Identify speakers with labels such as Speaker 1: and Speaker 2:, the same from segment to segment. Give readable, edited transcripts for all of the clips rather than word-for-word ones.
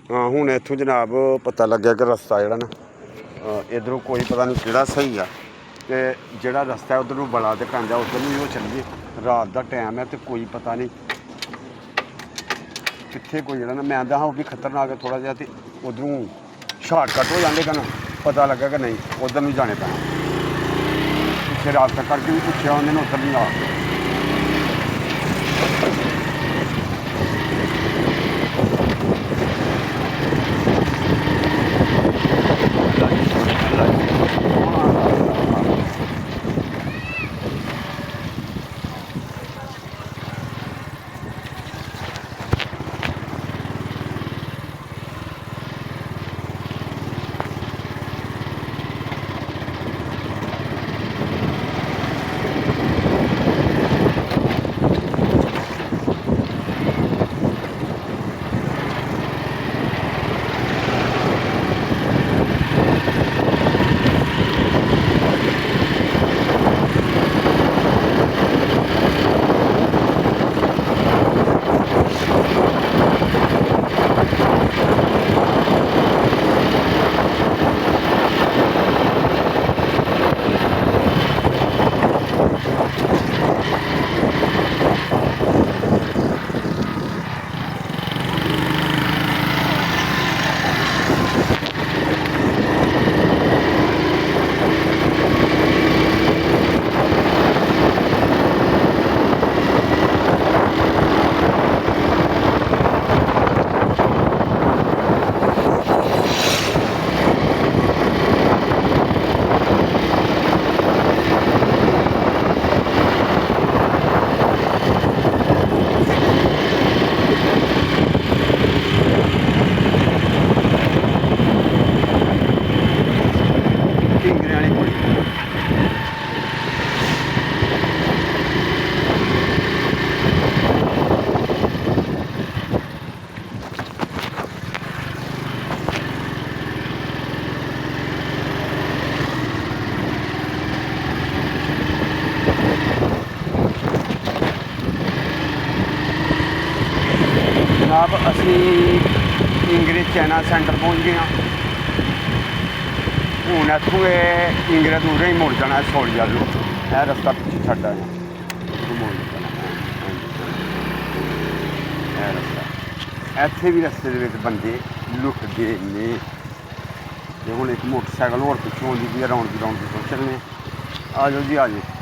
Speaker 1: हाँ हुण इत्थों जनाब पता लग्या कि रस्ता जेह्ड़ा ना इद्धरों कोई पता नहीं केह्ड़ा स्हेई आ ते जेह्ड़ा रस्ता है उद्धरों बड़ा ते पैंदा उद्धर नूं ओह् चलिए रात दा टैम है ते कोई पता नहीं कित्थे कोई जेह्ड़ा ना मैं आंदा हा ओह् बी खतरनाक है थोड़ा जिहा ते उद्धरों शार्टकट हो जांदे कन्नै पता लग्गा कि नहीं उद्धर नूं जाने पैना पिच्छे रास्ता करके भी पुच्छेआ उ'नें उद्धर नहीं आ जनाब असी इंगरे चाइना सेंटर पहुँच गए हाँ हूँ इत्थों इंगरे दूर ही मुड़ जाना सौली वाल यह रस्ता पिछे छड्ड आया मुड़ जाना रस्ता इत्थे भी रस्ते दे विच बंदे लुटदे ने ते हुण एक मोटरसाइकिल होर पिच्छों आउंदी पई रौंददी तो चलने आ जाओ जी आ जाओ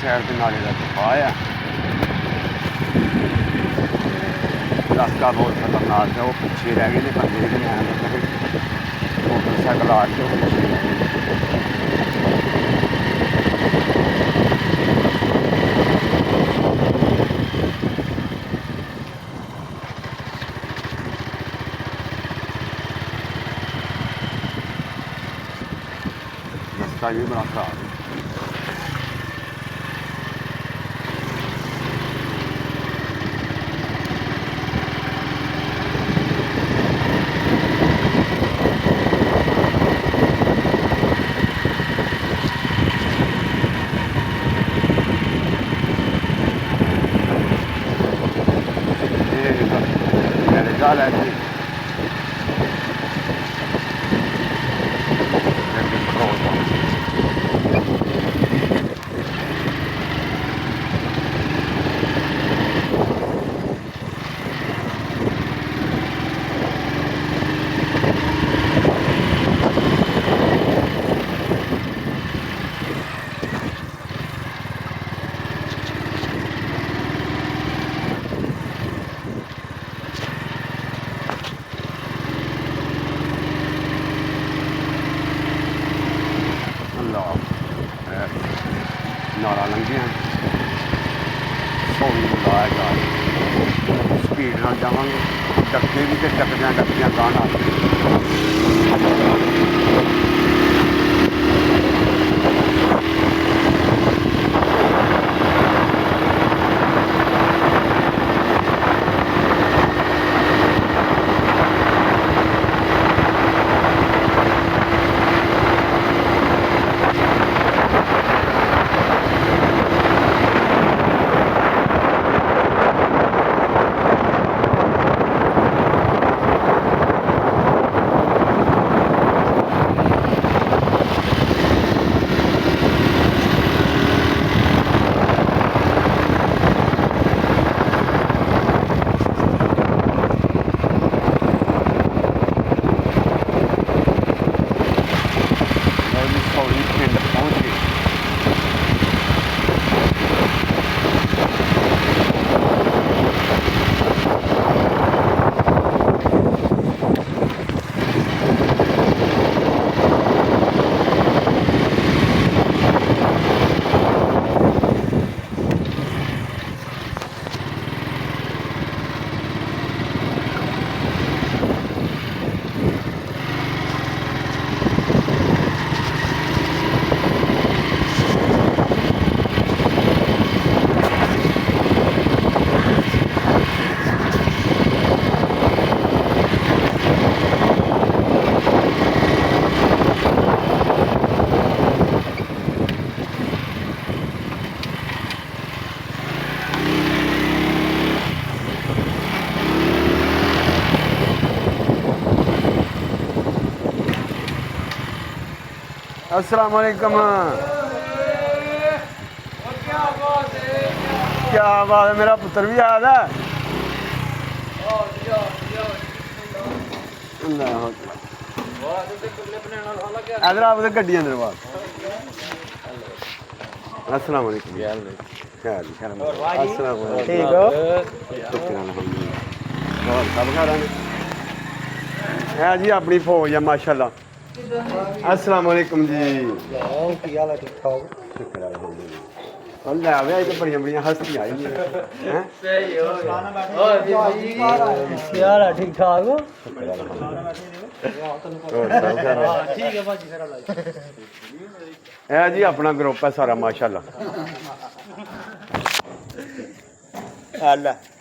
Speaker 1: साइड के नाले का दफा है रास्ता बहुत खतरनाक है वो पिछे रह गए बंदे जेह्ड़े मैं मतलब मोटरसाइकिल आ के पिछे रह गए रास्ता भी बड़ा खराब है गल है जी ਨਾਲਾ ਲੰਘੀਆਂ ਸੌਣੀ ਨੂੰ ਲਾਇਆ ਜਾ ਰਿਹਾ ਸਪੀਡ ਨਾਲ ਜਾਵਾਂਗੇ ਡੱਕੇ ਵੀ ਤੇ ਡੱਕਦਿਆਂ ਗਾਹ ਨਾਲ अस्सलाम वालेकुम क्या बात है मेरा पुत्र भी आया था इधर आप गड्डी अंदर बात अस्सलाम वालेकुम अस्सलाम ठीक हो और सब खा रहे है जी अपनी फौज है माशाल्लाह अस्सलाम वालेकुम जी
Speaker 2: की हाल है ठीक ठाक
Speaker 1: शुक्र अल्हम्दुलिल्लाह ले आवे तो बड़ियां बड़ियां हस्तियां आई हैं हैं
Speaker 2: सही हो की हाल है ठीक ठाक हो ठीक है भाजी फिर
Speaker 1: है जी अपना ग्रुप है सारा माशाल्लाह
Speaker 2: अल्लाह